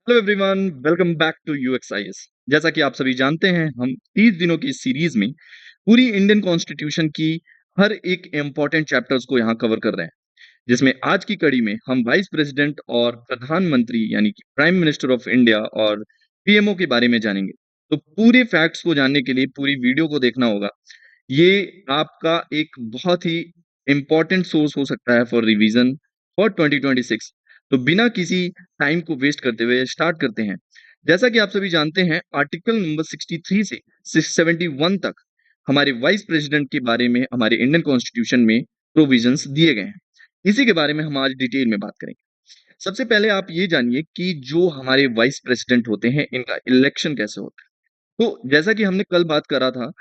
Hello everyone, welcome back to UXIS. जैसा कि आप सभी जानते हैं, हम 30 दिनों की इस सीरीज में पूरी इंडियन कॉन्स्टिट्यूशन की हर एक इम्पोर्टेंट चैप्टर्स को यहाँ कवर कर रहे हैं, जिसमें आज की कड़ी में हम वाइस प्रेसिडेंट और प्रधानमंत्री यानी कि प्राइम मिनिस्टर ऑफ इंडिया और पीएमओ के बारे में जानेंगे। तो पूरे फैक्ट्स को जानने के लिए पूरी वीडियो को देखना होगा। ये आपका एक बहुत ही इम्पोर्टेंट सोर्स हो सकता है फॉर रिवीजन फॉर 2026। तो बिना किसी टाइम को वेस्ट करते हुए स्टार्ट करते हैं। जैसा कि आप सभी जानते हैं, आर्टिकल नंबर 63 से 671 तक हमारे वाइस प्रेसिडेंट के बारे में हमारे इंडियन कॉन्स्टिट्यूशन में प्रोविजंस दिए गए हैं। इसी के बारे में हम आज डिटेल में बात करेंगे। सबसे पहले आप ये जानिए कि जो हमारे वाइस प्रेसिडेंट होते हैं, इनका इलेक्शन कैसे होता है। तो जैसा कि हमने कल बात करा था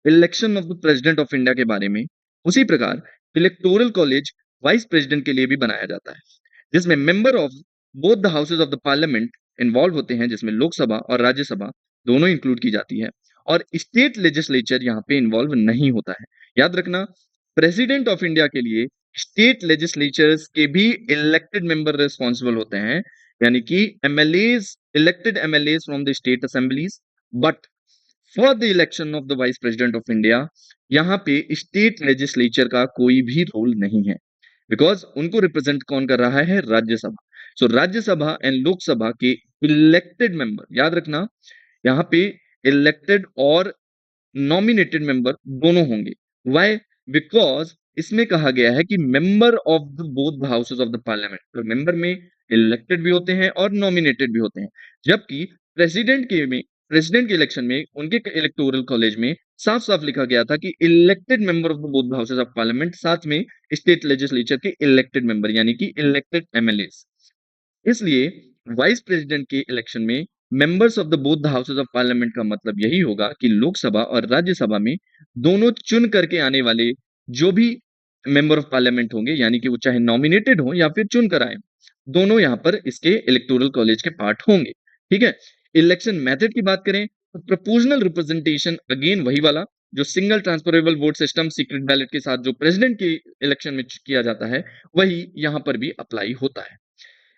election of the president of India के बारे में, उसी प्रकार इलेक्टोरल कॉलेज वाइस प्रेसिडेंट के लिए भी बनाया जाता है, जिसमें member of both the houses of the parliament involve होते हैं, जिसमें लोकसभा और राज्यसभा दोनों इंक्लूड की जाती है। और स्टेट लेजिस्लेचर यहाँ पे इन्वॉल्व नहीं होता है। याद रखना, प्रेसिडेंट ऑफ इंडिया के लिए स्टेट लेजिस्लेचर्स के भी इलेक्टेड मेंबर रिस्पॉन्सिबल होते हैं, यानी कि MLAs, elected MLAs from the state assemblies. But for the election of the vice president of India, यहाँ पे स्टेट लेजिस्लेचर का कोई भी रोल नहीं है, बिकॉज उनको रिप्रेजेंट कौन कर रहा है? राज्यसभा। सो राज्यसभा एंड लोकसभा के इलेक्टेड मेंबर, याद रखना, यहाँ पे इलेक्टेड और नॉमिनेटेड मेंबर दोनों होंगे। व्हाई? बिकॉज इसमें कहा गया है कि member of the both the houses of the parliament, तो मेंबर में इलेक्टेड भी होते हैं और नॉमिनेटेड भी होते हैं। जबकि प्रेसिडेंट के इलेक्शन में उनके इलेक्टोरल कॉलेज में साफ साफ लिखा गया था कि elected member of the both the houses of parliament, साथ में स्टेट लेजिस्लेचर के इलेक्टेड मेंबर यानी कि इलेक्टेड एमएलए। इसलिए वाइस प्रेसिडेंट के इलेक्शन में members of the both the houses of parliament का मतलब यही होगा कि लोकसभा और राज्यसभा में दोनों चुन करके आने वाले जो भी मेंबर ऑफ पार्लियामेंट होंगे, यानी कि वो चाहे नॉमिनेटेड हो या फिर चुन कर आए, दोनों यहाँ पर इसके इलेक्टोरल कॉलेज के पार्ट होंगे। ठीक है। इलेक्शन मेथड की बात करें तो प्रोपोर्शनल रिप्रेजेंटेशन, अगेन वही वाला जो single transferable vote system secret ballot के साथ जो प्रेसिडेंट के इलेक्शन में किया जाता है, वही यहाँ पर भी अप्लाई होता है।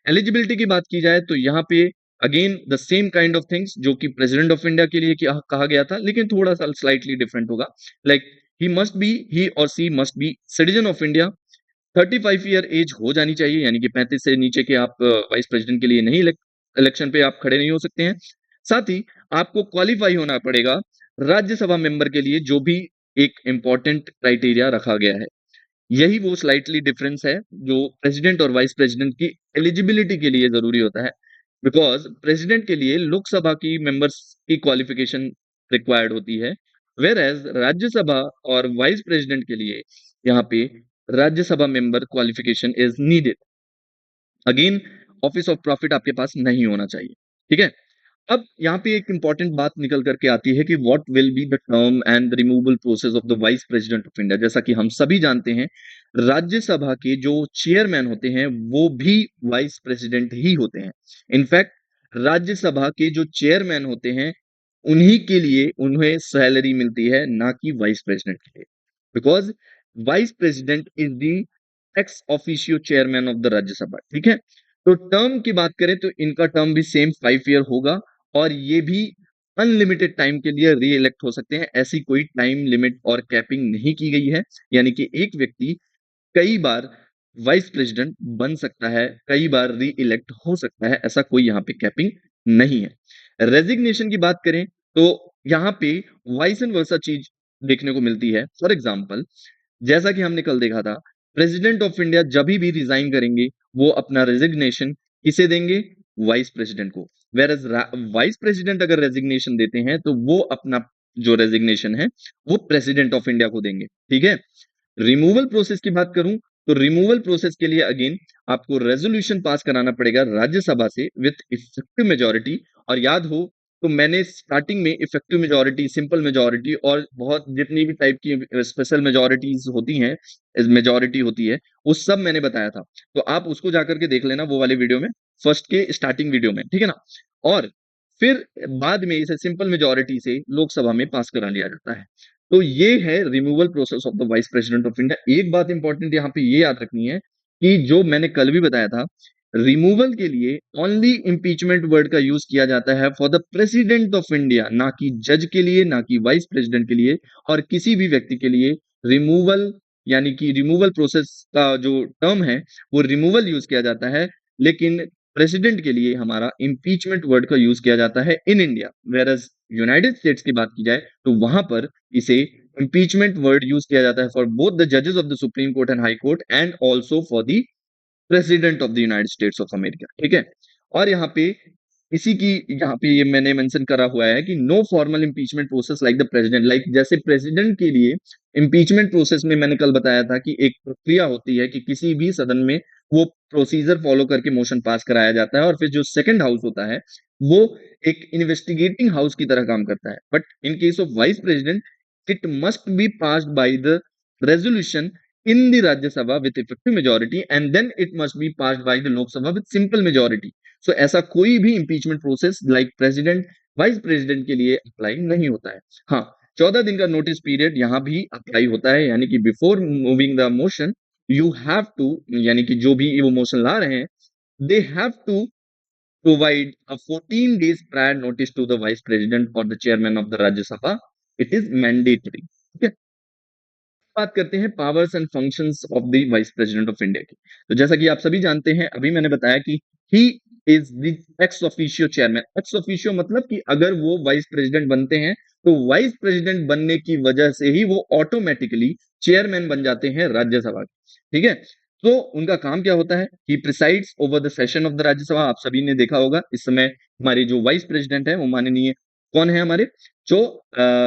एलिजिबिलिटी की बात की जाए तो यहाँ पे again the same kind of things जो कि प्रेसिडेंट ऑफ इंडिया के लिए कहा गया था, लेकिन थोड़ा सा स्लाइटली डिफरेंट होगा। लाइक ही और she must be citizen of India, 35 year age हो जानी चाहिए, यानी कि 35 से नीचे के आप वाइस प्रेसिडेंट के लिए नहीं, इलेक्शन पे आप खड़े नहीं हो सकते हैं। साथ ही आपको क्वालिफाई होना पड़ेगा राज्यसभा मेंबर के लिए, जो भी एक इंपॉर्टेंट क्राइटेरिया रखा गया है। यही वो स्लाइटली डिफरेंस है जो प्रेसिडेंट और वाइस प्रेसिडेंट की एलिजिबिलिटी के लिए जरूरी होता है। बिकॉज प्रेसिडेंट के लिए लोकसभा की मेंबर्स की क्वालिफिकेशन रिक्वायर्ड होती है, वेर एज राज्यसभा और वाइस प्रेसिडेंट के लिए यहाँ पे Rajya Sabha member qualification is needed. Again, office of profit आपके पास नहीं होना चाहिए। ठीक है। अब यहाँ पे एक इंपॉर्टेंट बात निकल करके आती है कि what will be the term and the removal process of the vice president of India. जैसा कि हम सभी जानते हैं, राज्यसभा के जो चेयरमैन होते हैं वो भी वाइस प्रेसिडेंट ही होते हैं। इनफैक्ट राज्यसभा के जो चेयरमैन होते हैं, उन्हीं के लिए उन्हें सैलरी मिलती है, ना कि वाइस प्रेसिडेंट के लिए। Because vice president is the ex officio chairman of the Rajya Sabha. ठीक है। तो टर्म की बात करें तो इनका टर्म भी सेम 5 ईयर होगा, और ये भी अनलिमिटेड टाइम के लिए री इलेक्ट हो सकते हैं। ऐसी कोई टाइम लिमिट और कैपिंग नहीं की गई है, यानी कि एक व्यक्ति कई बार वाइस प्रेसिडेंट बन सकता है, कई बार री इलेक्ट हो सकता है, ऐसा कोई यहाँ पे कैपिंग नहीं है। रेजिग्नेशन की बात करें तो यहाँ पे वाइस एंड वर्सा चीज देखने को मिलती है। फॉर एग्जाम्पल, जैसा कि हमने कल देखा था, प्रेसिडेंट ऑफ इंडिया जब भी रिजाइन करेंगे, वो अपना रेजिग्नेशन किसे देंगे? वाइस प्रेसिडेंट को। वेर एज वाइस प्रेसिडेंट अगर रेजिग्नेशन देते हैं तो वो अपना जो रेजिग्नेशन है वो प्रेसिडेंट ऑफ इंडिया को देंगे। ठीक है। रिमूवल प्रोसेस की बात करूं तो रिमूवल प्रोसेस के लिए अगेन आपको रेजोल्यूशन पास कराना पड़ेगा राज्यसभा से विथ इफेक्टिव मेजोरिटी। और याद हो तो मैंने स्टार्टिंग में इफेक्टिव मेजोरिटी, सिंपल मेजोरिटी और बहुत जितनी भी टाइप की स्पेशल मेजोरिटीज होती हैं, मेजोरिटी होती है, वो सब मैंने बताया था। तो आप उसको जाकर के देख लेना वो वाले वीडियो में, फर्स्ट के स्टार्टिंग वीडियो में। ठीक है ना। और फिर बाद में इसे सिंपल मेजोरिटी से लोकसभा में पास करा लिया जाता है। तो ये है removal process of the vice president of India. एक बात इंपॉर्टेंट यहाँ पे ये याद रखनी है कि जो मैंने कल भी बताया था रिमूवल के लिए ओनली इम्पीचमेंट वर्ड का यूज किया जाता है for the president of India, ना कि जज के लिए, ना कि वाइस प्रेसिडेंट के लिए, और किसी भी व्यक्ति के लिए रिमूवल यानी कि रिमूवल प्रोसेस का जो टर्म है वो रिमूवल यूज किया जाता है, लेकिन प्रेसिडेंट के लिए हमारा इम्पीचमेंट वर्ड का यूज किया जाता है in India. Whereas United States की बात की जाए तो वहां पर इसे इम्पीचमेंट वर्ड यूज किया जाता है फॉर बोथ द जजेस of the supreme court and high court and also for the president of the United states of America. ठीक है, और यहाँ पे इसी की यहाँ पे ये मैंने मेंशन करा हुआ है कि no formal impeachment process like the president, like जैसे प्रेसिडेंट के लिए इम्पीचमेंट प्रोसेस में मैंने कल बताया था कि एक प्रक्रिया होती है कि किसी भी सदन में वो प्रोसीजर फॉलो करके मोशन पास कराया जाता है, और फिर जो सेकंड हाउस होता है वो एक इन्वेस्टिगेटिंग हाउस की तरह काम करता है। But in case of vice president it must be passed by the resolution in the Rajya Sabha with effective majority and then it must be passed by the Lok Sabha with simple majority. So ऐसा कोई भी impeachment process like president, vice president के लिए apply नहीं होता है। हाँ, 14 दिन का नोटिस पीरियड यहाँ भी अप्लाई होता है, यानी कि before moving the motion you have to, यानी कि जो भी वो मोशन ला रहे हैं they have to provide a 14 days prior notice to the vice president or the chairman of the Rajya Sabha. It is mandatory. ठीक है, बात करते हैं powers and functions of the vice president of India की। तो जैसा कि आप सभी जानते हैं, अभी मैंने बताया कि ही is the ex officio chairman. Ex officio मतलब कि अगर वो वाइस प्रेसिडेंट बनते हैं तो वाइस प्रेसिडेंट बनने की वजह से ही वो ऑटोमेटिकली चेयरमैन बन जाते हैं राज्यसभा के। ठीक है, तो उनका काम क्या होता है, he presides over the session of the Rajya Sabha. आप सभी ने देखा होगा इस समय हमारे जो वाइस प्रेसिडेंट है वो माननीय कौन है, हमारे जो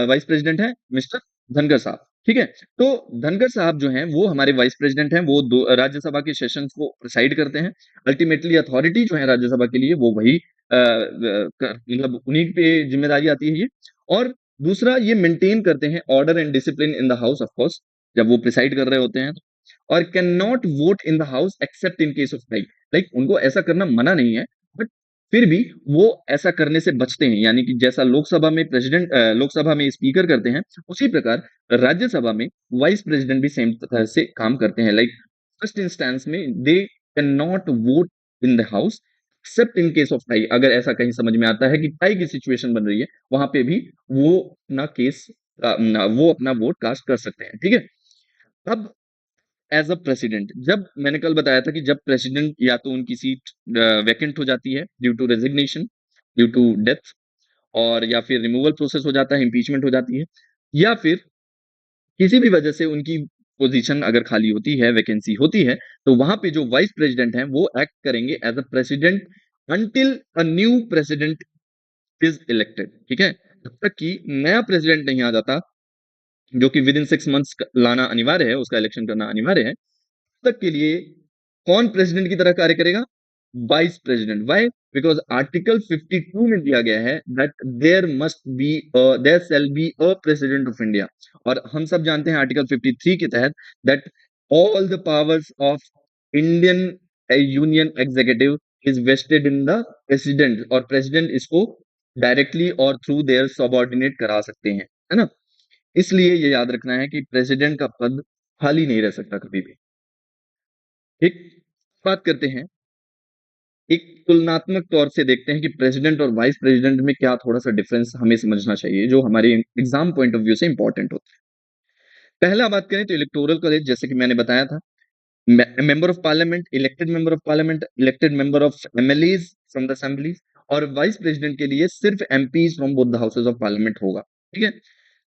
वाइस प्रेसिडेंट है मिस्टर धनखड़ साहब। ठीक है, तो धनखड़ साहब जो हैं वो हमारे वाइस प्रेसिडेंट हैं, वो राज्यसभा के सेशंस को प्रिसाइड करते हैं। अल्टीमेटली अथॉरिटी जो है राज्यसभा के लिए वो वही मतलब उन्हीं पे जिम्मेदारी आती है ये। और दूसरा ये मेंटेन करते हैं order and discipline in the house of course, जब वो प्रिसाइड कर रहे होते हैं। और can not vote in the house accept in case of tie, like उनको ऐसा करना मना नहीं है, बट फिर भी वो ऐसा करने से बचते हैं, यानी कि जैसा लोकसभा में प्रेसिडेंट लोकसभा में स्पीकर करते हैं उसी प्रकार राज्यसभा में वाइस प्रेसिडेंट भी सेम तरह से काम करते हैं। लाइक फर्स्ट इंस्टेंस में they can not vote in the house accept in case of tie. अगर ऐसा कहीं समझ में आता है कि टाई की सिचुएशन बन रही है, वहां पे भी वो अपना केस वो अपना वोट कास्ट कर सकते हैं। ठीक है, अब एज अ प्रेसिडेंट, जब मैंने कल बताया था कि जब प्रेसिडेंट या तो उनकी सीट वैकेंट हो जाती है due to resignation, due to death, और या फिर रिमूवल प्रोसेस हो जाता है, इम्पीचमेंट हो जाती है, या फिर किसी भी वजह से उनकी पोजीशन अगर खाली होती है, वैकेंसी होती है, तो वहां पे जो वाइस प्रेसिडेंट हैं वो एक्ट करेंगे as a president until a new president is elected. ठीक है, जब तक कि नया प्रेसिडेंट नहीं आ जाता, जो कि विद इन 6 मंथ्स लाना अनिवार्य है, उसका इलेक्शन करना अनिवार्य है, तब तक के लिए कौन प्रेसिडेंट की तरह कार्य करेगा, vice president. Why? Because article 52 में दिया गया है that there shall be a president of India, और हम सब जानते हैं आर्टिकल 53 के तहत that all the powers of Indian union executive is vested in the president, और प्रेसिडेंट इसको डायरेक्टली और थ्रू देयर सबऑर्डिनेट करा सकते हैं, है ना। इसलिए ये याद रखना है कि प्रेसिडेंट का पद खाली नहीं रह सकता कभी भी। एक बात करते हैं, एक तुलनात्मक तौर से देखते हैं कि प्रेसिडेंट और वाइस प्रेसिडेंट में क्या थोड़ा-सा डिफरेंस हमें समझना चाहिए, जो हमारे एग्जाम पॉइंट ऑफ व्यू से इंपॉर्टेंट होता है। पहला बात करें तो इलेक्टोरल कॉलेज, जैसे कि मैंने बताया था, member of parliament, elected member of parliament, elected member of MLAs from the assemblies, और वाइस प्रेसिडेंट के लिए सिर्फ MPs from both the houses of parliament होगा। ठीक है,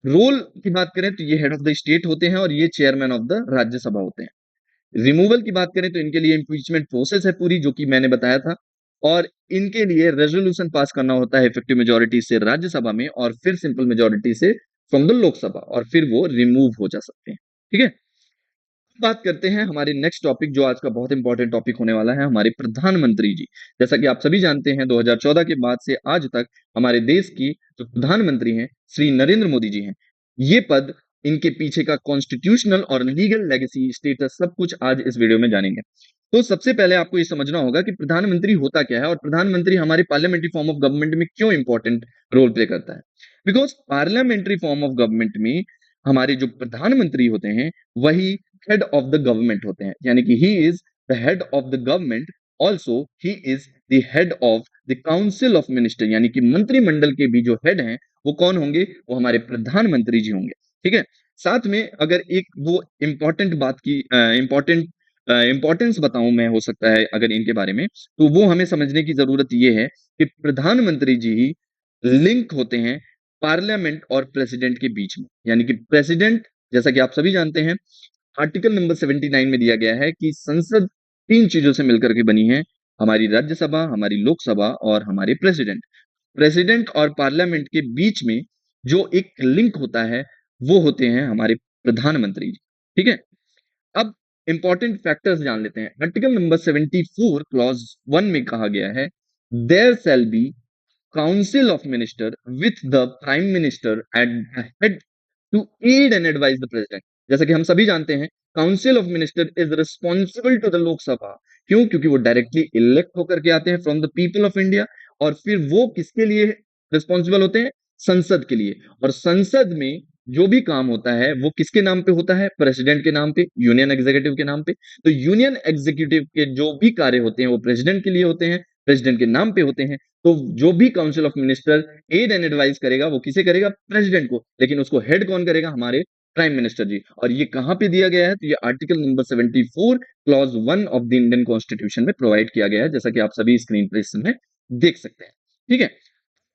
रोल की बात करें तो ये हेड ऑफ द स्टेट होते हैं और ये चेयरमैन ऑफ द राज्यसभा होते हैं। रिमूवल की बात करें तो इनके लिए इम्पीचमेंट प्रोसेस है पूरी, जो कि मैंने बताया था, और इनके लिए रेजोल्यूशन पास करना होता है इफेक्टिव मेजोरिटी से राज्यसभा में और फिर सिंपल मेजोरिटी से फ्रॉम द लोकसभा, और फिर वो रिमूव हो जा सकते हैं। ठीक है, बात करते हैं हमारे नेक्स्ट टॉपिक, जो आज का बहुत इंपॉर्टेंट टॉपिक होने वाला है, हमारे प्रधानमंत्री जी। जैसा कि आप सभी जानते हैं 2014 के बाद से आज तक हमारे देश की जो प्रधानमंत्री हैं श्री नरेंद्र मोदी जी हैं, ये पद, इनके पीछे का कॉन्स्टिट्यूशनल और लीगल लेगेसी स्टेटस सब कुछ आज इस वीडियो में जानेंगे। तो सबसे पहले आपको ये समझना होगा कि प्रधानमंत्री होता क्या है और प्रधानमंत्री हमारे पार्लियामेंट्री फॉर्म ऑफ गवर्नमेंट में क्यों इंपॉर्टेंट रोल प्ले करता है। Because parliamentary form of government में हमारे जो प्रधानमंत्री होते हैं वही हेड ऑफ द गवर्नमेंट होते हैं, यानी कि ही is the head of the government also he is the head of the council of minister, यानी कि मंत्रिमंडल के भी जो हेड हैं वो कौन होंगे, वो हमारे प्रधानमंत्री जी होंगे। ठीक है। साथ में अगर एक वो इंपॉर्टेंट बात की इंपॉर्टेंस बताऊं मैं, हो सकता है अगर इनके बारे में, तो वो हमें समझने की जरूरत ये है कि प्रधानमंत्री जी ही लिंक होते हैं पार्लियामेंट और प्रेसिडेंट के बीच में। यानी कि प्रेसिडेंट, जैसा कि आप सभी जानते हैं, आर्टिकल नंबर 79 में दिया गया है कि संसद तीन चीजों से मिलकर के बनी है, हमारी राज्यसभा, हमारी लोकसभा और हमारे प्रेसिडेंट। प्रेसिडेंट और पार्लियामेंट के बीच में जो एक लिंक होता है वो होते हैं हमारे प्रधानमंत्री जी। ठीक है। अब इंपॉर्टेंट फैक्टर्स जान लेते हैं। आर्टिकल नंबर 74 क्लॉज 1 में कहा गया है, there shall be council of minister with the prime minister at the head to aid and advise the president. जैसा कि हम सभी जानते हैं, council of minister is responsible to the Lok Sabha. क्यों? क्योंकि वो डायरेक्टली इलेक्ट होकर के आते हैं from the people of India, और फिर वो किसके लिए रिस्पॉन्सिबल होते हैं? संसद के लिए। और संसद में जो भी काम होता है वो किसके नाम पे होता है? प्रेसिडेंट के नाम पे, यूनियन एग्जीक्यूटिव के नाम पे। तो यूनियन एग्जीक्यूटिव के जो भी कार्य होते हैं वो प्रेसिडेंट के लिए होते हैं, प्रेसिडेंट के नाम पे होते हैं। तो जो भी council of minister aid and advice करेगा वो किसे करेगा? प्रेसिडेंट को। लेकिन उसको हेड कौन करेगा? हमारे प्राइम मिनिस्टर जी। और ये कहां पे दिया गया है? तो ये article number 74 clause 1 of the Indian constitution में प्रोवाइड किया गया है, जैसा कि आप सभी स्क्रीन पर इस समय देख सकते हैं। ठीक है।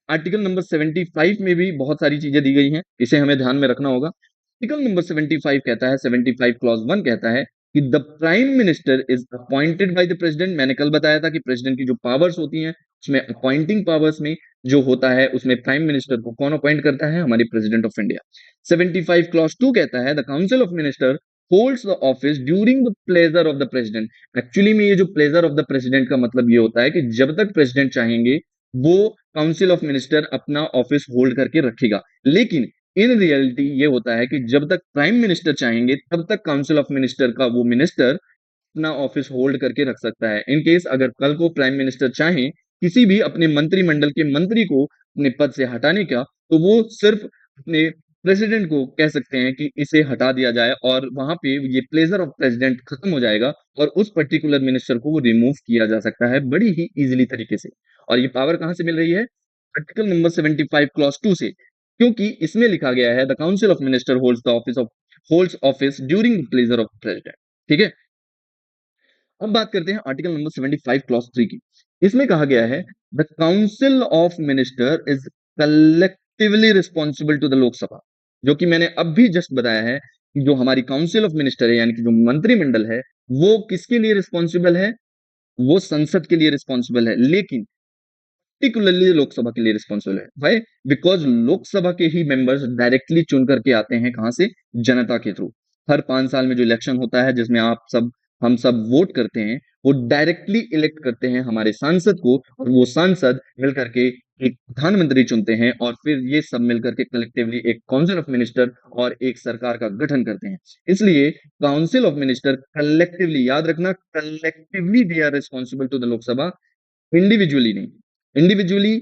आर्टिकल नंबर 75 में भी बहुत सारी चीजें दी गई हैं, इसे हमें ध्यान में रखना होगा। आर्टिकल नंबर 75 कहता है, 75 क्लॉज 1 कहता है कि the prime minister is appointed by the president. मैंने कल बताया था कि प्रेसिडेंट की जो पावर्स होती हैं उसमें अपॉइंटिंग पावर्स में जो होता है उसमें प्राइम मिनिस्टर को कौन अपॉइंट करता है? हमारी प्रेसिडेंट ऑफ इंडिया। 75 क्लॉज 2 कहता है the council of minister holds the office during the pleasure of the president. Actually में ये जो प्लेजर ऑफ द प्रेसिडेंट का मतलब ये होता है कि जब तक प्रेसिडेंट चाहेंगे वो काउंसिल ऑफ मिनिस्टर अपना ऑफिस होल्ड करके रखेगा। लेकिन इन रियलिटी ये होता है कि जब तक प्राइम मिनिस्टर चाहेंगे तब तक काउंसिल ऑफ मिनिस्टर का वो मिनिस्टर अपना ऑफिस होल्ड करके रख सकता है। इन केस अगर कल को प्राइम मिनिस्टर चाहे किसी भी अपने मंत्रिमंडल के मंत्री को अपने पद से हटाने का, तो वो सिर्फ अपने प्रेसिडेंट को कह सकते हैं कि इसे हटा दिया जाए, और वहां पे ये प्लेजर ऑफ प्रेसिडेंट खत्म हो जाएगा और उस पर्टिकुलर मिनिस्टर को वो रिमूव किया जा सकता है बड़ी ही इजीली तरीके से। और ये पावर कहां से मिल रही है? आर्टिकल नंबर 75 क्लॉज 2 से, क्योंकि इसमें लिखा गया है the council of minister holds office during the pleasure of president. ठीक है। अब बात करते हैं आर्टिकल नंबर 75 क्लॉज 3 की। इसमें कहा गया है the council of minister is collectively responsible to the Lok Sabha. जो कि मैंने अब भी जस्ट बताया है कि जो हमारी काउंसिल ऑफ मिनिस्टर है, यानी कि जो मंत्रिमंडल है, वो किसके लिए रिस्पॉन्सिबल है? वो संसद के लिए रिस्पॉन्सिबल है, लेकिन पर्टिकुलरली लोकसभा के लिए रिस्पॉन्सिबल है। व्हाई? बिकॉज लोकसभा के ही मेंबर्स डायरेक्टली चुन करके आते हैं, कहां से? जनता के थ्रू। हर 5 साल में जो इलेक्शन होता है जिसमें आप सब हम सब वोट करते हैं, वो डायरेक्टली इलेक्ट करते हैं हमारे सांसद को, और वो सांसद मिलकर के एक प्रधानमंत्री चुनते हैं, और फिर ये सब मिलकर के कलेक्टिवली एक काउंसिल ऑफ मिनिस्टर और एक सरकार का गठन करते हैं। इसलिए काउंसिल ऑफ मिनिस्टर कलेक्टिवली, याद रखना, collectively they are responsible to the Lok Sabha, individually नहीं। इंडिविजुअली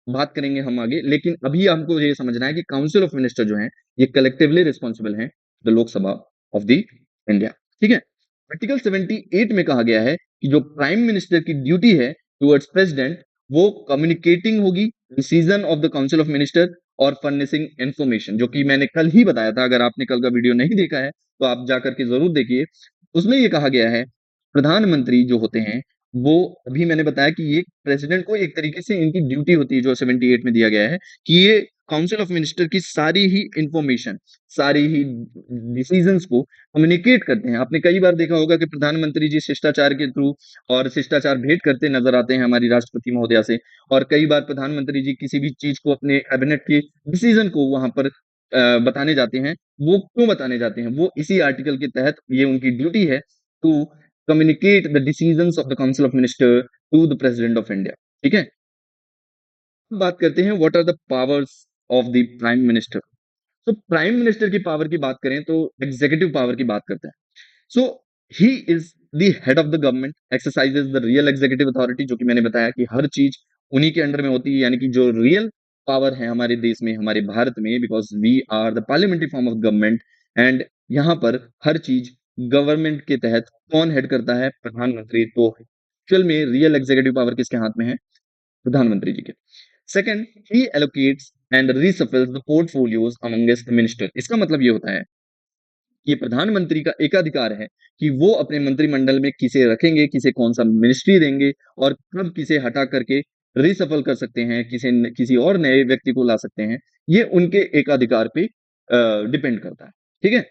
बात करेंगे हम आगे, लेकिन अभी हमको ये समझना है कि काउंसिल ऑफ मिनिस्टर जो है ये कलेक्टिवली रिस्पॉन्सिबल हैं the Lok Sabha of the India. ठीक है। आर्टिकल 78 में कहा गया है कि जो प्राइम मिनिस्टर की ड्यूटी है टुवर्ड्स प्रेसिडेंट, वो कम्युनिकेटिंग होगी decision of the council of minister और फर्निशिंग इंफॉर्मेशन, जो कि मैंने कल ही बताया था। अगर आपने कल का वीडियो नहीं देखा है तो आप जाकर के जरूर देखिए। उसमें ये कहा गया है प्रधानमंत्री जो होते हैं वो, अभी मैंने बताया कि ये प्रेसिडेंट को एक तरीके से इनकी ड्यूटी होती है जो 78 में दिया गया है कि ये काउंसिल ऑफ मिनिस्टर की सारी ही इंफॉर्मेशन, सारी ही डिसीजंस को कम्युनिकेट करते हैं। आपने कई बार देखा होगा कि प्रधानमंत्री जी शिष्टाचार के थ्रू और शिष्टाचार भेंट करते नजर आते हैं हमारी राष्ट्रपति महोदया से, और कई बार प्रधानमंत्री जी किसी भी चीज को, अपने कैबिनेट के डिसीजन को वहां पर बताने जाते हैं। वो क्यों बताने जाते हैं? वो इसी आर्टिकल के तहत ये उनकी ड्यूटी है to communicate the decisions of the council of minister to the president of India. ठीक है। अब बात करते हैं what are the powers of the prime minister. तो प्राइम मिनिस्टर की पावर की बात करें तो एग्जीक्यूटिव पावर की बात करते हैं। So he is the head of the government, exercises the real executive authority, जो कि मैंने बताया कि हर चीज उन्हीं के अंडर में होती है, यानी कि जो रियल पावर है हमारे देश में, हमारे भारत में, because we are the parliamentary form of government. And यहाँ पर हर चीज गवर्नमेंट के तहत कौन हेड करता है? प्रधानमंत्री। तो एक्चुअल में रियल एग्जीक्यूटिव पावर किसके हाथ में है? प्रधानमंत्री जी के। Second, he allocates and reshuffles the portfolios amongst the minister. इसका मतलब ये होता है कि प्रधानमंत्री का एकाधिकार है कि वो अपने मंत्रिमंडल में किसे रखेंगे, किसे कौन-सा मिनिस्ट्री देंगे और कब किसे हटा करके रीशफल कर सकते हैं, किसी और नए व्यक्ति को ला सकते हैं। ये उनके एकाधिकार पे डिपेंड करता है। ठीक है?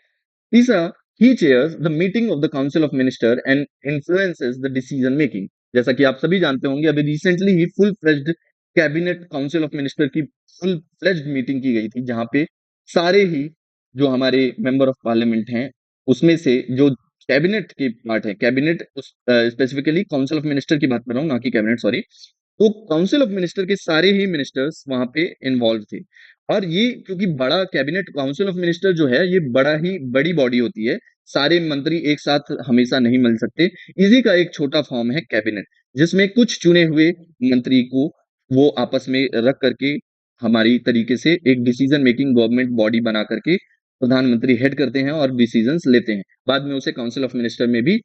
तीसरा, he chairs the meeting of the council of minister and influences the decision making. जैसा कि आप सभी जानते होंगे, अभी रिसेंटली ही full fledged cabinet council of minister की फुल फ्लेज्ड मीटिंग की गई थी, जहां पे सारे ही जो हमारे मेंबर ऑफ पार्लियामेंट हैं, उसमें से जो कैबिनेट के पार्ट है, cabinet specifically council of minister की बात कर रहा हूँ, ना कि कैबिनेट, सॉरी। तो काउंसिल ऑफ मिनिस्टर के सारे ही मिनिस्टर्स वहां पे इन्वॉल्व थे। और ये क्योंकि बड़ा कैबिनेट काउंसिल ऑफ मिनिस्टर जो है, ये बड़ी बॉडी होती है। सारे मंत्री एक साथ हमेशा नहीं मिल सकते। इसी का एक छोटा फॉर्म है कैबिनेट, जिसमें कुछ चुने हुए मंत्री को वो आपस में रख करके हमारी तरीके से एक डिसीजन मेकिंग गवर्नमेंट बॉडी बना करके प्रधानमंत्री हेड करते हैं और डिसीजंस लेते हैं। बाद में उसे काउंसिल ऑफ मिनिस्टर में भी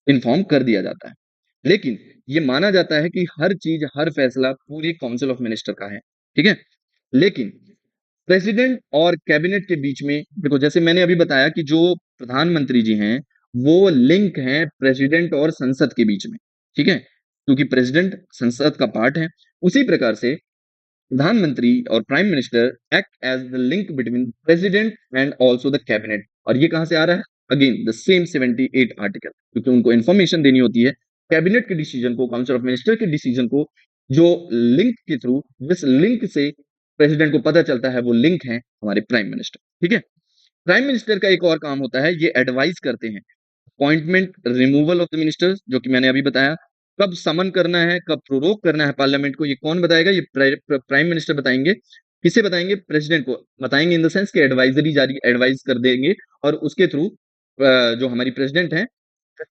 इन्फॉर्म कर दिया जाता है। लेकिन ये माना जाता है कि हर चीज, हर फैसला पूरी काउंसिल ऑफ मिनिस्टर का है। ठीक है? लेकिन प्रेसिडेंट और कैबिनेट के बीच में देखो, जैसे मैंने अभी बताया कि जो प्रधानमंत्री जी हैं, वो लिंक हैं प्रेसिडेंट और संसद के बीच में। ठीक है? क्योंकि प्रेसिडेंट संसद का पार्ट है। उसी प्रकार से प्रधानमंत्री और prime minister act as the link between president and also the cabinet. और ये कहां से आ रहा है? अगेन द सेम 78 आर्टिकल, क्योंकि उनको इंफॉर्मेशन देनी होती है कैबिनेट के डिसीजन को, काउंसिल ऑफ मिनिस्टर के डिसीजन को, जो लिंक के थ्रू, जिस लिंक से प्रेसिडेंट को पता चलता है, वो लिंक है हमारे प्राइम मिनिस्टर। ठीक है? प्राइम मिनिस्टर का एक और काम होता है, ये एडवाइस करते हैं appointment removal of the ministers, जो कि मैंने अभी बताया। कब समन करना है, कब प्रोरोग करना है पार्लियामेंट को, ये कौन बताएगा? ये प्राइम मिनिस्टर बताएंगे। किसे बताएंगे? प्रेसिडेंट को बताएंगे, इन द सेंस कि एडवाइजरी जारी, एडवाइस कर देंगे। और उसके थ्रू जो हमारी प्रेसिडेंट है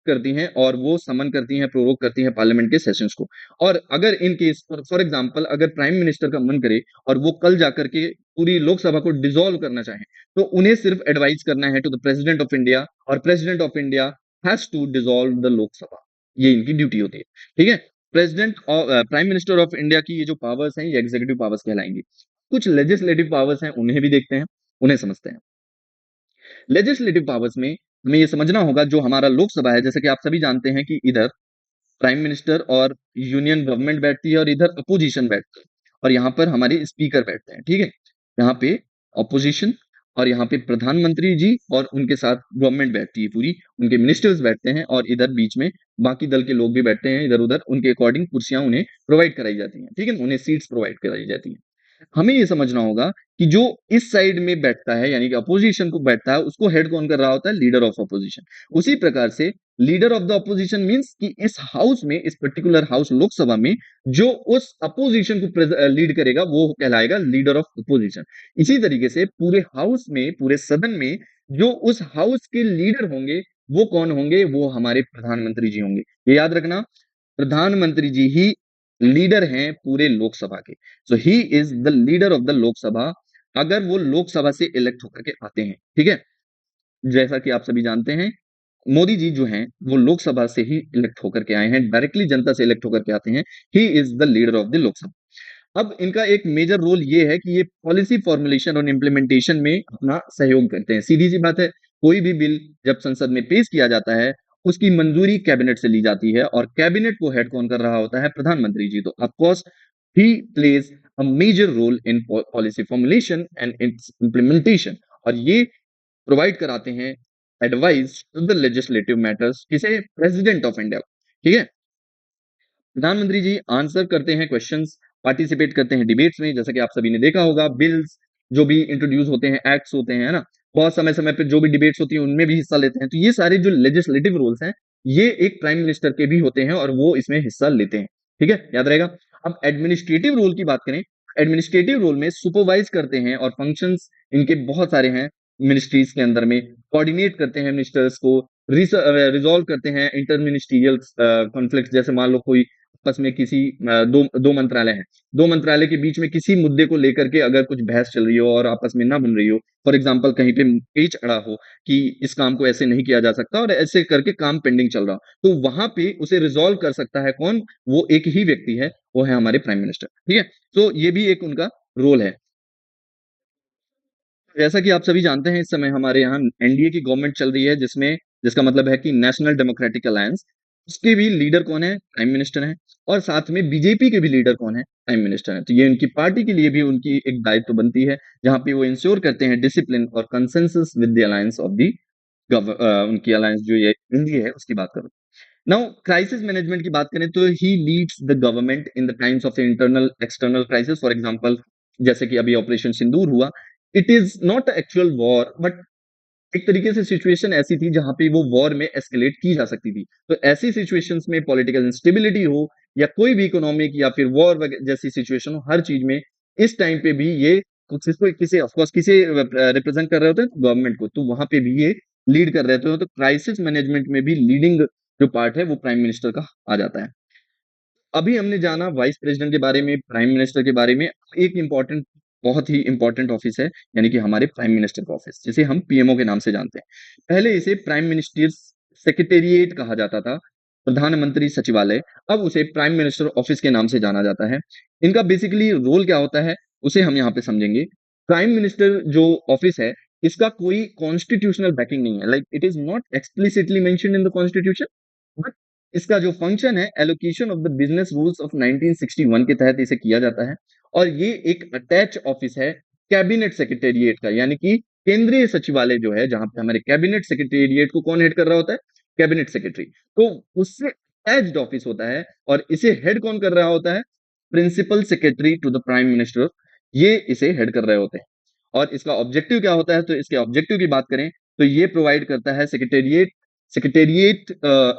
करती हैं और वो समन करती हैं, प्रोवोक करती हैं पार्लियामेंट के सेशंस को। और अगर इन केस फॉर एग्जांपल अगर प्राइम मिनिस्टर का मन करे और वो कल जाकर के पूरी लोकसभा को डिसॉल्व करना चाहें, तो उन्हें सिर्फ एडवाइस करना है to the president of India, और president of India has to dissolve the Lok Sabha. ये इनकी ड्यूटी होती है। ठीक है? प्रेसिडेंट और प्राइम मिनिस्टर ऑफ इंडिया की ये जो पावर्स हैं, ये एग्जीक्यूटिव पावर्स कहलाएंगी। कुछ लेजिस्लेटिव पावर्स हैं, उन्हें भी देखते हैं, उन्हें समझते हैं। लेजिस्लेटिव पावर्स में हमें ये समझना होगा, जो हमारा लोकसभा है, जैसे कि आप सभी जानते हैं कि इधर प्राइम मिनिस्टर और यूनियन गवर्नमेंट बैठती है और इधर अपोजिशन बैठती है, और यहाँ पर हमारे स्पीकर बैठते हैं। ठीक है? यहाँ पे अपोजिशन और यहाँ पे प्रधानमंत्री जी और उनके साथ गवर्नमेंट बैठती है पूरी, उनके मिनिस्टर्स बैठते हैं, और इधर बीच में बाकी दल के लोग भी बैठते हैं। इधर उधर उनके अकॉर्डिंग कुर्सियां उन्हें प्रोवाइड कराई जाती हैं। ठीक है? उन्हें सीट्स प्रोवाइड कराई जाती हैं। हमें ये समझना होगा कि जो इस साइड में बैठता है, यानी कि अपोजिशन को बैठता है, उसको हेड कौन कर रहा होता है? Leader of opposition. उसी प्रकार से leader of the opposition means कि इस हाउस में, इस पर्टिकुलर हाउस लोकसभा में, जो उस अपोजिशन को लीड करेगा, वो कहलाएगा लीडर ऑफ अपोजिशन। इसी तरीके से पूरे हाउस में, पूरे सदन में जो उस हाउस के लीडर होंगे, वो कौन होंगे? वो हमारे प्रधानमंत्री जी होंगे। ये याद रखना, प्रधानमंत्री जी ही लीडर हैं पूरे लोकसभा के। So he is the leader of the Lok Sabha, अगर वो लोकसभा से इलेक्ट होकर के आते हैं। ठीक है? जैसा कि आप सभी जानते हैं, मोदी जी जो हैं, वो लोकसभा से ही इलेक्ट होकर के आए हैं, डायरेक्टली जनता से इलेक्ट होकर के आते हैं। ही is the leader of the Lok Sabha. अब इनका एक मेजर रोल ये है कि ये पॉलिसी फॉर्मुलेशन और इम्प्लीमेंटेशन में अपना सहयोग करते हैं। सीधी-सी बात है, कोई भी बिल जब संसद में पेश किया जाता है, उसकी मंजूरी कैबिनेट से ली जाती है, और कैबिनेट को हेड कौन कर रहा होता है? प्रधानमंत्री जी। तो of course he plays a major role in policy formulation and its implementation. और ये प्रोवाइड कराते हैं advice to the legislative matters, किसे? President of India. ठीक है? प्रधानमंत्री जी आंसर करते हैं क्वेश्चंस, पार्टिसिपेट करते हैं डिबेट्स में। जैसा कि आप सभी ने देखा होगा, बिल्स जो भी इंट्रोड्यूस होते हैं, एक्ट्स होते हैं, है ना? बहुत समय-समय पे जो भी डिबेट्स होती हैं, उनमें भी हिस्सा लेते हैं। तो ये सारे जो लेजिस्लेटिव रोल्स हैं, ये एक प्राइम मिनिस्टर के भी होते हैं और वो इसमें हिस्सा लेते हैं। ठीक है? याद रहेगा। अब एडमिनिस्ट्रेटिव रोल की बात करें, एडमिनिस्ट्रेटिव रोल में सुपरवाइज करते हैं, और फंक्शंस इनके बहुत सारे हैं मिनिस्ट्रीज के अंदर में। कोऑर्डिनेट करते हैं मिनिस्टर्स को, रिज़ॉल्व करते हैं इंटर मिनिस्ट्रियल कॉन्फ्लिक्ट्स। जैसे मान लो कोई आपस में किसी 2 मंत्रालय हैं, 2 मंत्रालय के बीच में किसी मुद्दे को लेकर के अगर कुछ बहस चल रही हो और आपस में ना बन रही हो, फॉर एग्ज़ाम्पल कहीं पे पेच अड़ा हो कि इस काम को ऐसे नहीं किया जा सकता और ऐसे करके काम पेंडिंग चल रहा हो, तो वहाँ पे उसे रिज़ॉल्व कर सकता है कौन? वो एक ही व्यक्ति है, वो है हमारे प्राइम मिनिस्टर, ठीक है? तो ये भी एक उनका रोल है। जैसा कि आप सभी जानते हैं, इस समय हमारे यहाँ एनडीए की गवर्नमेंट चल रही है जिसका मतलब है कि नेशनल डेमोक्रेटिक अलायंस। उसके भी लीडर कौन है? प्राइम मिनिस्टर हैं और साथ में बीजेपी के भी लीडर कौन है? प्राइम मिनिस्टर हैं। तो ये उनकी पार्टी के लिए भी उनकी एक दायित्व बनती है, जहाँ पे वो इंश्योर करते हैं डिसिप्लिन और consensus with the alliance of the उनकी अलायंस जो ये एनडीए है उसकी बात करूँ। नाउ क्राइसिस मैनेजमेंट की बात करें तो he leads the government in the times of internal external crisis for example जैसे कि अभी ऑपरेशन सिंदूर हुआ it is not actual war but एक तरीके से सिचुएशन ऐसी थी जहां पे वो वॉर में एस्केलेट की जा सकती थी तो ऐसी सिचुएशंस में पॉलिटिकल इंस्टेबिलिटी हो या कोई भी इकोनॉमिक या फिर वॉर जैसी सिचुएशन हो हर चीज में इस टाइम पे भी ये किसको किसे ऑफकोर्स किसे रिप्रेजेंट कर रहे होते हैं गवर्नमेंट को तो वहां पे भी ये लीड कर रहे थे तो क्राइसिस मैनेजमेंट में भी लीडिंग जो पार्ट है वो प्राइम मिनिस्टर का आ जाता है अभी हमने जाना वाइस प्रेसिडेंट के बारे में, प्राइम मिनिस्टर के बारे में। एक इम्पोर्टेंट बहुत ही इम्पोर्टेंट ऑफिस है, यानी कि हमारे प्राइम मिनिस्टर का ऑफिस, जिसे हम पीएमओ के नाम से जानते हैं। पहले इसे प्राइम मिनिस्टर्स सेक्रेटेरिएट कहा जाता था, प्रधानमंत्री सचिवालय। अब उसे प्राइम मिनिस्टर ऑफिस के नाम से जाना जाता है। इनका बेसिकली रोल क्या होता है, उसे हम यहाँ पे समझेंगे। प्राइम मिनिस्टर जो ऑफिस है, इसका कोई कॉन्स्टिट्यूशनल बैकिंग नहीं है। Like it is not explicitly mentioned in the constitution, but इसका जो फंक्शन है allocation of the business rules of 1961 के तहत इसे किया जाता है और ये एक अटैच ऑफिस है कैबिनेट सेक्रेटेरिएट का यानी कि केंद्रीय सचिवालय जो है जहां पे हमारे कैबिनेट सेक्रेटेरिएट को कौन हेड कर रहा होता है कैबिनेट सेक्रेटरी तो उससे अटैच्ड ऑफिस होता है और इसे हेड कौन कर रहा होता है principal secretary to the prime minister ये इसे हेड कर रहे होते हैं और इसका ऑब्जेक्टिव क्या होता है तो इसके ऑब्जेक्टिव की बात करें तो ये प्रोवाइड करता है secretariat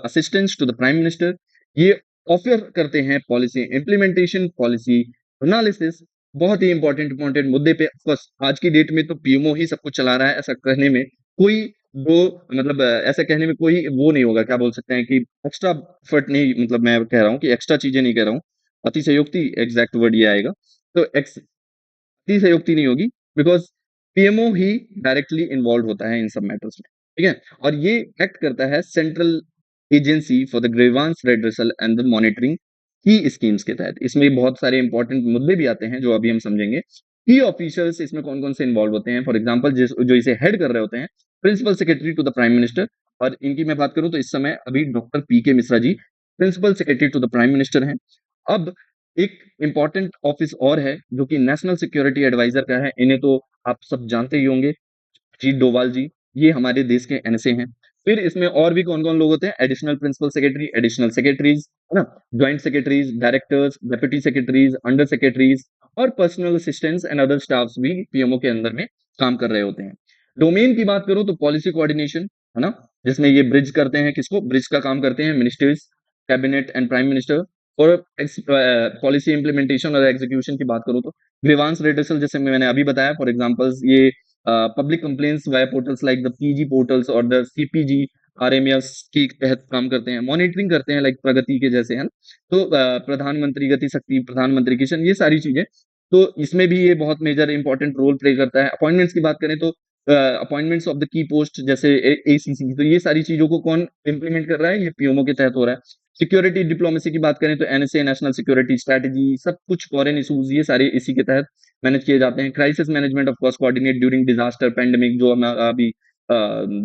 assistance to the prime minister ये ऑफर करते हैं पॉलिसी इम्प्लीमेंटेशन पॉलिसी एनालिसिस बहुत ही इंपॉर्टेंट मुद्दे पे ऑफकोर्स आज की डेट में तो पीएमओ ही सब कुछ चला रहा है ऐसा कहने में कोई वो मतलब ऐसा कहने में कोई वो नहीं होगा क्या बोल सकते हैं कि एक्स्ट्रा एफर्ट नहीं मतलब मैं कह रहा हूँ कि एक्स्ट्रा चीजें नहीं कह रहा हूँ अतिशयोक्ति एग्जैक्ट वर्ड ये आएगा तो अतिशयोक्ति नहीं होगी because PMO he directly involve होता है इन सब मैटर्स में ठीक है और ये एक्ट करता है central agency for the grievance redressal and the monitoring की स्कीम्स के तहत इसमें बहुत सारे इंपॉर्टेंट मुद्दे भी आते हैं जो अभी हम समझेंगे की ऑफिशियल्स इसमें कौन कौन से इन्वॉल्व होते हैं फॉर एग्जाम्पल जो इसे हेड कर रहे होते हैं principal secretary to the prime minister और इनकी मैं बात करूं तो इस समय अभी doctor P K Mishra ji principal secretary to the prime minister हैं अब एक इम्पॉर्टेंट ऑफिस और है जो कि नेशनल सिक्योरिटी एडवाइजर का है इन्हें तो आप सब जानते ही होंगे अजीत डोभाल जी ये हमारे देश के एनएसए हैं फिर इसमें और भी कौन कौन लोग होते हैं additional principal secretary additional secretaries है ना joint secretaries directors deputy secretaries under secretaries और personal assistants and other staffs भी पीएमओ के अंदर में काम कर रहे होते हैं डोमेन की बात करूं तो पॉलिसी कोऑर्डिनेशन है ना जिसमें ये ब्रिज करते हैं किसको ब्रिज का काम करते हैं ministers cabinet and prime minister और पॉलिसी इंप्लीमेंटेशन और एग्जीक्यूशन की बात करूं तो ग्रीवांस रेड्रेसल जैसे मैंने अभी बताया फॉर एग्जांपल्स ये public complaints via portals like the PG portals और द सीपीजी आरएमएस के तहत काम करते हैं मॉनिटरिंग करते हैं लाइक प्रगति के जैसे है ना तो प्रधानमंत्री गति शक्ति प्रधानमंत्री किशन ये सारी चीजें तो इसमें भी ये बहुत मेजर इंपॉर्टेंट रोल प्ले करता है अपॉइंटमेंट्स की बात करें तो appointments of the key post जैसे एसीसी तो ये सारी चीजों को कौन इंप्लीमेंट कर रहा है ये पीएमओ के तहत हो रहा है सिक्योरिटी डिप्लोमेसी की बात करें तो एनएसए नेशनल सिक्योरिटी स्ट्रेटजी सब कुछ फॉरेन इशूज ये सारे इसी के तहत मैनेज किए जाते हैं crisis management of course coordinate during disaster pandemic जो हम अभी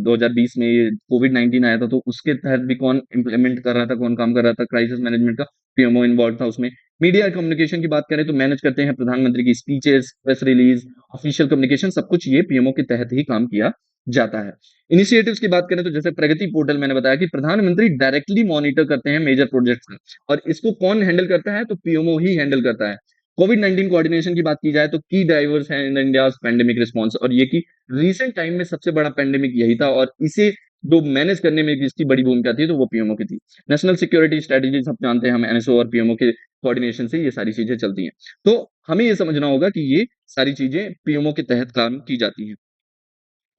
2020 में ये कोविड 19 आया था तो उसके तहत भी कौन इम्प्लीमेंट कर रहा था कौन काम कर रहा था क्राइसिस मैनेजमेंट का पीएमओ इन्वॉल्व था उसमें मीडिया कम्युनिकेशन की बात करें तो मैनेज करते हैं प्रधानमंत्री की speeches press release official communication सब कुछ ये पीएमओ के तहत ही काम किया जाता है इनिशिएटिव्स की बात करें तो जैसे प्रगति पोर्टल मैंने बताया कि प्रधानमंत्री डायरेक्टली मॉनिटर करते हैं मेजर प्रोजेक्ट्स का और इसको कौन हैंडल करता है तो पीएमओ ही हैंडल करता है कोविड 19 कोऑर्डिनेशन की बात की जाए तो की ड्राइवर्स हैं इन इंडिया पैंडेमिक रिस्पॉन्स और ये कि रीसेंट टाइम में सबसे बड़ा पैंडेमिक यही था और इसे जो मैनेज करने में जिसकी बड़ी भूमिका थी तो वो पीएमओ की थी नेशनल सिक्योरिटी स्ट्रेटेजी सब जानते हैं हम एनएसओ और पीएमओ के कोऑर्डिनेशन से ये सारी चीजें चलती हैं तो हमें ये समझना होगा कि ये सारी चीजें पीएमओ के तहत काम की जाती हैं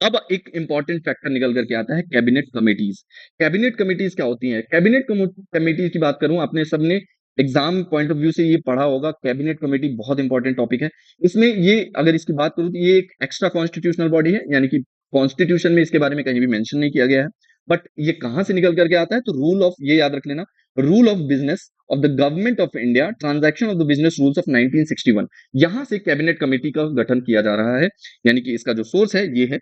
अब एक इंपॉर्टेंट फैक्टर निकल करके आता है कैबिनेट कमिटीज क्या होती हैं कैबिनेट कमिटीज की बात करूं आपने सबने एग्जाम पॉइंट ऑफ व्यू से ये पढ़ा होगा, कैबिनेट कमेटी बहुत इंपॉर्टेंट टॉपिक है। इसमें ये अगर इसकी बात करूँ तो ये एक एक्स्ट्रा कॉन्स्टिट्यूशनल बॉडी है, यानी कि कॉन्स्टिट्यूशन में इसके बारे में कहीं भी मेंशन नहीं किया गया है। बट ये कहाँ से निकल करके आता है, तो रूल ऑफ, ये याद रख लेना, rule of business of the government of India, transaction of the business rules of 1961, यहाँ से कैबिनेट कमेटी का गठन किया जा रहा है। यानी कि इसका जो सोर्स है ये है।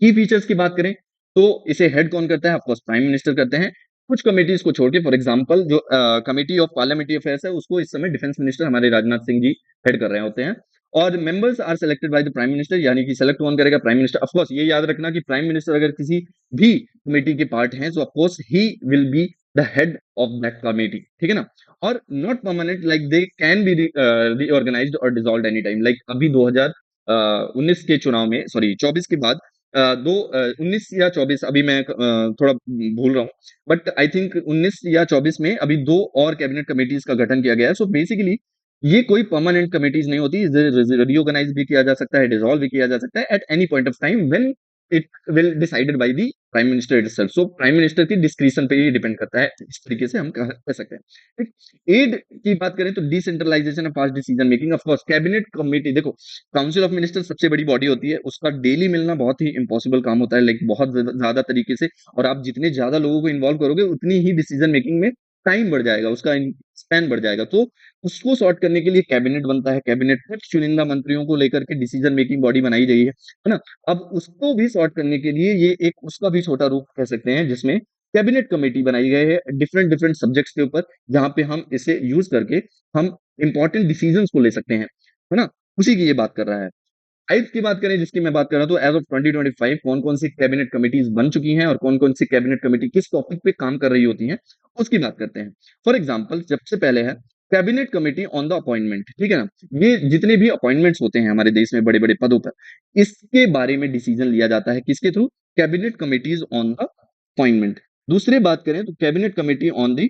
की फीचर्स की बात करें तो इसे हेड कौन करता है? ऑफ कोर्स प्राइम मिनिस्टर करते हैं। कुछ कमिटीज को छोड़ के, फॉर एग्जांपल जो कमिटी ऑफ पार्लियामेंट्री अफेयर्स है, उसको इस समय डिफेंस मिनिस्टर हमारे राजनाथ सिंह जी हेड कर रहे होते हैं। और members are selected by the prime minister, यानी कि सेलेक्ट कौन करेगा? Prime minister. ऑफ कोर्स ये याद रखना कि प्राइम मिनिस्टर अगर किसी भी कमेटी के पार्ट हैं, तो of course he will be the head of that committee, ठीक है ना? और not permanent, like they can be reorganised और डिसॉल्व्ड एनी टाइम। लाइक अभी 2019 के चुनाव में, सॉरी 24 के बाद, 19 या 24, अभी मैं थोड़ा भूल रहा हूँ, बट आई थिंक 19 या 24 में अभी 2 और कैबिनेट कमिटीज का गठन किया गया है। सो बेसिकली ये कोई परमानेंट कमिटीज नहीं होती, रिओर्गेनाइज भी किया जा सकता है, डिसॉल्व भी किया जा सकता है at any point of time when it will decided by the prime minister itself. So prime minister की डिस्क्रिशन पे ही डिपेंड करता है, इस तरीके से हम कह सकते हैं। ठीक, एड की बात करें तो decentralisation of fast decision making. Of course cabinet committee, देखो, काउंसिल ऑफ मिनिस्टर सबसे बड़ी बॉडी होती है, उसका डेली मिलना बहुत ही इम्पॉसिबल काम होता है, लाइक बहुत ज्यादा तरीके से। और आप जितने ज्यादा लोगों को इन्वॉल्व करोगे, उतनी ही डिसीजन मेकिंग में टाइम बढ़ जाएगा, उसका स्पैन बढ़ जाएगा। तो उसको सॉर्ट करने के लिए कैबिनेट बनता है। कैबिनेट कुछ चुनिंदा मंत्रियों को लेकर के डिसीजन मेकिंग बॉडी बनाई गई है ना? अब उसको भी सॉर्ट करने के लिए ये एक उसका भी छोटा रूप कह सकते हैं, जिसमें कैबिनेट कमेटी बनाई गई है डिफरेंट डिफरेंट सब्जेक्ट्स के ऊपर, जहां पे हम इसे यूज करके हम इंपॉर्टेंट डिसीजंस को ले सकते हैं, है ना? उसी की ये बात कर रहा है। हाइट की बात करें, जिसकी मैं बात कर रहा हूं, तो एज ऑफ 2025 कौन-कौन सी कैबिनेट कमिटीज बन चुकी हैं और कौन-कौन सी कैबिनेट कमेटी किस टॉपिक पे काम कर रही होती हैं, उसकी बात करते हैं। फॉर एग्जांपल, सबसे पहले है cabinet committee on the appointment, ठीक है ना? ये जितने भी अपॉइंटमेंट्स होते हैं हमारे देश में बड़े-बड़े पदों पर, इसके बारे में डिसीजन लिया जाता है किसके through? Cabinet committees on the appointment. दूसरी बात करें तो cabinet committee on the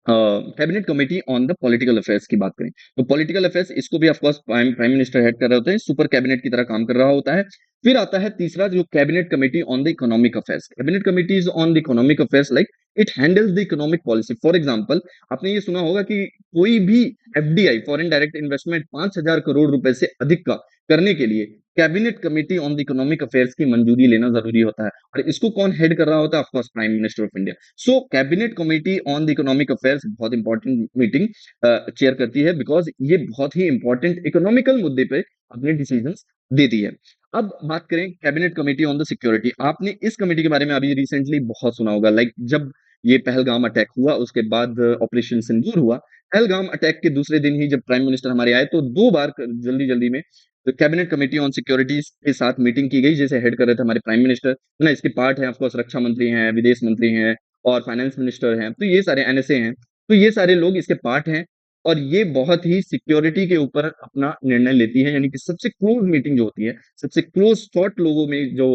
cabinet committee on the political affairs की बात करें, तो पॉलिटिकल अफेयर्स इसको भी of course prime prime minister head कर रहे होते हैं, सुपर कैबिनेट की तरह काम कर रहा होता है। फिर आता है तीसरा, जो cabinet committee on the economic affairs. Cabinet committees on the economic affairs, like it handles the economic policy. For example, आपने ये सुना होगा कि कोई भी FDI, foreign direct investment, 5,000 crore रुपए से अधिक का करने के लिए cabinet committee on the economic affairs की मंजूरी लेना जरूरी होता है। और इसको कौन हेड कर रहा होता है? Of course prime minister of India. So cabinet committee on the economic affairs बहुत इंपॉर्टेंट मीटिंग चेयर करती है, बिकॉज ये बहुत ही इंपॉर्टेंट इकोनॉमिकल मुद्दे पे अपने डिसीजंस देती है। अब बात करें cabinet committee on the security. आपने इस कमेटी के बारे में अभी रिसेंटली बहुत सुना होगा, लाइक जब ये पहलगाम अटैक हुआ, उसके बाद ऑपरेशन सिंदूर हुआ। पहलगाम अटैक के दूसरे दिन ही जब प्राइम मिनिस्टर हमारे आए, तो 2 बार जल्दी जल्दी में तो कैबिनेट कमेटी ऑन सिक्योरिटीज के साथ मीटिंग की गई, जिसे हेड कर रहे थे हमारे प्राइम मिनिस्टर, है ना? इसके पार्ट है ऑफ कोर्स रक्षा मंत्री हैं, विदेश मंत्री हैं और फाइनेंस मिनिस्टर हैं, तो ये सारे एनएसए हैं, तो ये सारे लोग इसके पार्ट हैं। और ये बहुत ही सिक्योरिटी के ऊपर अपना निर्णय लेती है, यानी कि सबसे क्लोज मीटिंग जो होती है, सबसे क्लोज थॉट लोगों में जो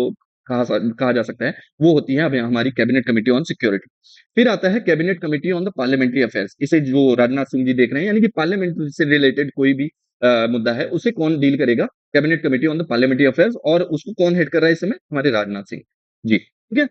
कहा जा सकता है, वो होती है अब हमारी कैबिनेट कमेटी ऑन सिक्योरिटी। फिर आता है cabinet committee on the parliamentary affairs. इसे जो राजनाथ सिंह जी देख रहे हैं, यानी कि पार्लियामेंट से रिलेटेड कोई भी मुद्दा है, उसे कौन डील करेगा? Cabinet committee on the parliamentary affairs. और उसको कौन हेड कर रहा है इस समय? हमारे राजनाथ सिंह जी, ठीक है?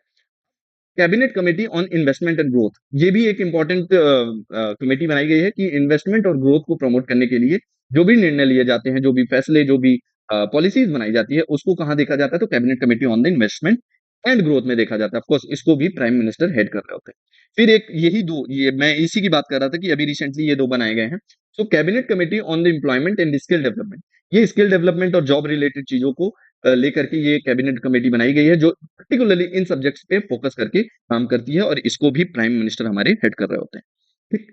Cabinet committee on investment and growth, ये भी एक इंपॉर्टेंट कमेटी बनाई गई है कि इन्वेस्टमेंट और ग्रोथ को प्रमोट करने के लिए जो भी निर्णय लिए जाते हैं, जो भी फैसले, जो भी पॉलिसीज बनाई जाती है, उसको कहाँ देखा जाता है? तो cabinet committee on the investment and growth में देखा जाता है। ऑफ कोर्स इसको भी प्राइम मिनिस्टर हेड कर रहे होते हैं। फिर एक यही दो, ये मैं इसी की बात कर रहा था कि अभी रिसेंटली ये 2 बनाए गए हैं। So cabinet committee on the employment and skill development, ये स्किल डेवलपमेंट और जॉब रिलेटेड चीजों को लेकर के ये कैबिनेट कमेटी बनाई गई है, जो पर्टिकुलरली इन सब्जेक्ट्स पे फोकस करके काम करती है, और इसको भी प्राइम मिनिस्टर हमारे हेड कर रहे होते हैं। ठीक,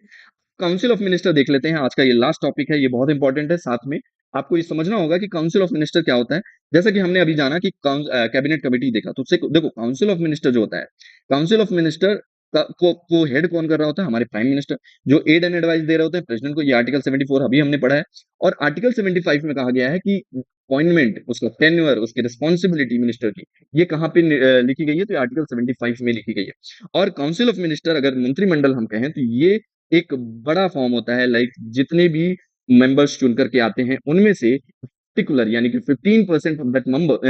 काउंसिल ऑफ मिनिस्टर देख लेते हैं, आज का ये लास्ट टॉपिक है, ये बहुत इंपॉर्टेंट है। साथ में आपको ये समझना होगा कि काउंसिल ऑफ मिनिस्टर क्या होता है। जैसा कि हमने अभी जाना कि कैबिनेट कमेटी देखा, तो उससे देखो काउंसिल ऑफ मिनिस्टर जो होता है, काउंसिल ऑफ मिनिस्टर को हेड कौन कर रहा होता है? हमारे प्राइम मिनिस्टर, जो एड एंड एडवाइस दे रहे होते हैं प्रेसिडेंट को। ये आर्टिकल 74 अभी हमने पढ़ा है। और आर्टिकल 75 में कहा गया है कि अपॉइंटमेंट, उसका टेन्योर, उसकी रिस्पॉन्सिबिलिटी मिनिस्टर की, ये कहाँ पे लिखी गई है? तो आर्टिकल 75 में लिखी गई है। और काउंसिल ऑफ मिनिस्टर, अगर मंत्रिमंडल हम कहें, तो ये एक बड़ा फॉर्म होता है, लाइक जितने भी मेंबर्स चुन करके आते हैं, उनमें से पर्टिकुलर, यानी कि 15% of that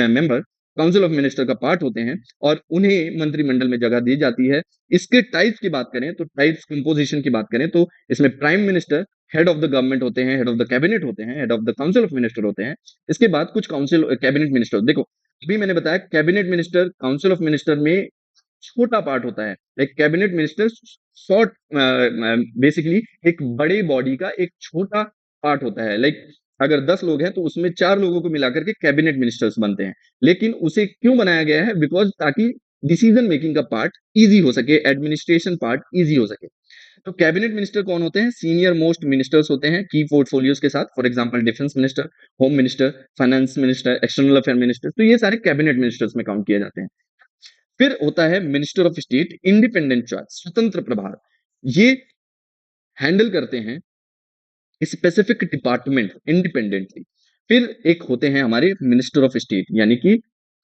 member council of minister का पार्ट होते हैं और उन्हें मंत्रिमंडल में जगह दी जाती है। इसके टाइप्स की बात करें तो टाइप्स कंपोजिशन की बात करें तो इसमें prime minister, head of the government होते हैं, हेड ऑफ द कैबिनेट होते हैं, head of the council of minister होते हैं। इसके बाद कुछ काउंसिल कैबिनेट मिनिस्टर देखो, अभी मैंने बताया cabinet minister council of minister में छोटा पार्ट होता है। Like cabinet minister short basically एक बड़े बॉडी का एक छोटा पार्ट होता है। लाइक अगर 10 लोग हैं तो उसमें 4 लोगों को मिलाकर के कैबिनेट मिनिस्टर्स बनते हैं। लेकिन उसे क्यों बनाया गया है? बिकॉज़ ताकि डिसीजन मेकिंग का पार्ट ईज़ी हो सके, एडमिनिस्ट्रेशन पार्ट ईज़ी हो सके। तो कैबिनेट मिनिस्टर कौन होते हैं? सीनियर मोस्ट मिनिस्टर्स होते हैं की पोर्टफोलियोज के साथ। For example defence minister, home minister, finance minister, external affair minister, तो ये सारे कैबिनेट मिनिस्टर्स में काउंट किए जाते हैं। फिर होता है minister of state, independent choice, स्वतंत्र प्रभार। ये हैंडल करते हैं स्पेसिफिक डिपार्टमेंट इंडिपेंडेंटली। फिर एक होते हैं हमारे मिनिस्टर ऑफ स्टेट यानी कि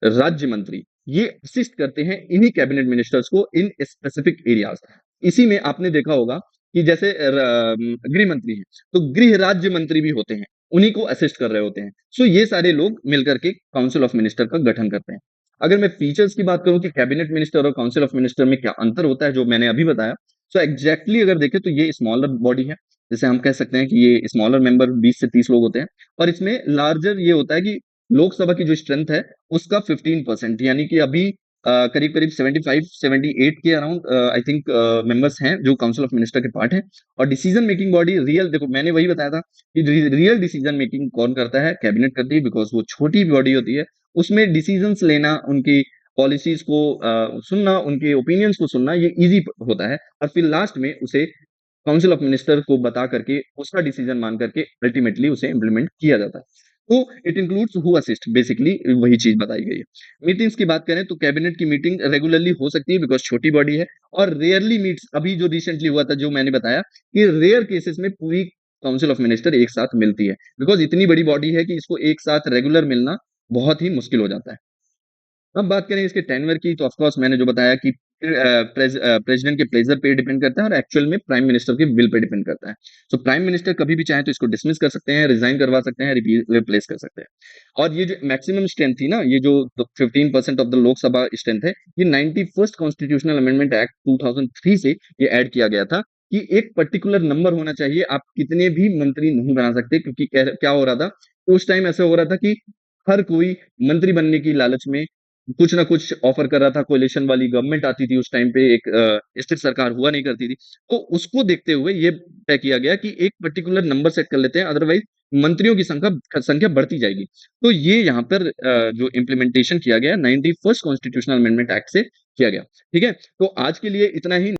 राज्य मंत्री। ये असिस्ट करते हैं इन्हीं कैबिनेट मिनिस्टर्स को इन स्पेसिफिक एरियाज। इसी में आपने देखा होगा कि जैसे गृह मंत्री हैं तो गृह राज्य मंत्री भी होते हैं, उन्हीं को असिस्ट कर रहे होते हैं। सो ये सारे लोग मिलकर के काउंसिल ऑफ मिनिस्टर का गठन करते हैं। अगर मैं फीचर्स की बात करूं कि कैबिनेट मिनिस्टर और काउंसिल ऑफ मिनिस्टर में क्या अंतर होता है जो मैंने अभी बताया, सो एग्जैक्टली अगर देखें तो ये स्मॉलर बॉडी है। जैसे हम कह सकते हैं कि ये स्मॉलर मेंबर 20 से 30 लोग होते हैं और इसमें लार्जर ये होता है कि लोकसभा की जो स्ट्रेंथ है उसका 15% यानी कि अभी करीब-करीब 75-78 के अराउंड आई थिंक मेंबर्स हैं जो काउंसिल ऑफ मिनिस्टर के पार्ट हैं। और डिसीजन मेकिंग बॉडी रियल देखो मैंने वही बताया था कि रियल डिसीजन मेकिंग कौन करता है? कैबिनेट करती है बिकॉज़ वो छोटी बॉडी होती है। उसमें डिसीजंस लेना, उनकी पॉलिसीज को सुनना, उनके ओपिनियंस को सुनना ये ईज़ी होता है और फिर लास्ट में उसे काउंसिल ऑफ मिनिस्टर को बता करके उसका डिसीजन मान करके अल्टीमेटली उसे इम्प्लीमेंट किया जाता है। तो it includes who assist basically वही चीज बताई गई है। मीटिंग्स की बात करें तो कैबिनेट की मीटिंग रेगुलरली हो सकती है बिकॉज छोटी बॉडी है और रेयरली मीट्स। अभी जो रिसेंटली हुआ था जो मैंने बताया कि रेयर केसेस में पूरी काउंसिल ऑफ मिनिस्टर एक साथ मिलती है बिकॉज इतनी बड़ी बॉडी है कि इसको एक साथ रेगुलर मिलना बहुत ही मुश्किल हो जाता है। अब बात करें इसके टेन्योर की तो ऑफ कोर्स मैंने जो बताया कि प्रेसिडेंट के प्लेजर पे डिपेंड करता है और एक्चुअल में प्राइम मिनिस्टर के विल पे डिपेंड करता है। सो प्राइम मिनिस्टर कभी भी चाहे तो इसको डिसमिस कर सकते हैं, रिजाइन करवा सकते हैं, रिप्लेस कर सकते हैं। और ये जो मैक्सिमम स्ट्रेंथ थी ना, ये जो 15% ऑफ द लोकसभा स्ट्रेंथ है, ये 91st कॉन्स्टिट्यूशनल अमेंडमेंट एक्ट 2003 से ये ऐड किया गया था कि एक पर्टिकुलर नंबर होना चाहिए, आप कितने भी मंत्री नहीं बना सकते। क्योंकि क्या हो रहा था तो उस टाइम ऐसा हो रहा था कि हर कोई मंत्री बनने की लालच में कुछ ना कुछ ऑफर कर रहा था। कोalition वाली गवर्नमेंट आती थी उस टाइम पे, एक स्थिर सरकार हुआ नहीं करती थी। तो उसको देखते हुए ये तय किया गया कि एक पर्टिकुलर नंबर सेट कर लेते हैं, अदरवाइज मंत्रियों की संख्या संख्या बढ़ती जाएगी। तो ये यहाँ पर जो इम्प्लीमेंटेशन किया गया 91st कॉन्स्टिट्यूशनल अमेंडमेंट एक्ट से किया गया। ठीक है? तो आज के लिए इतना ही।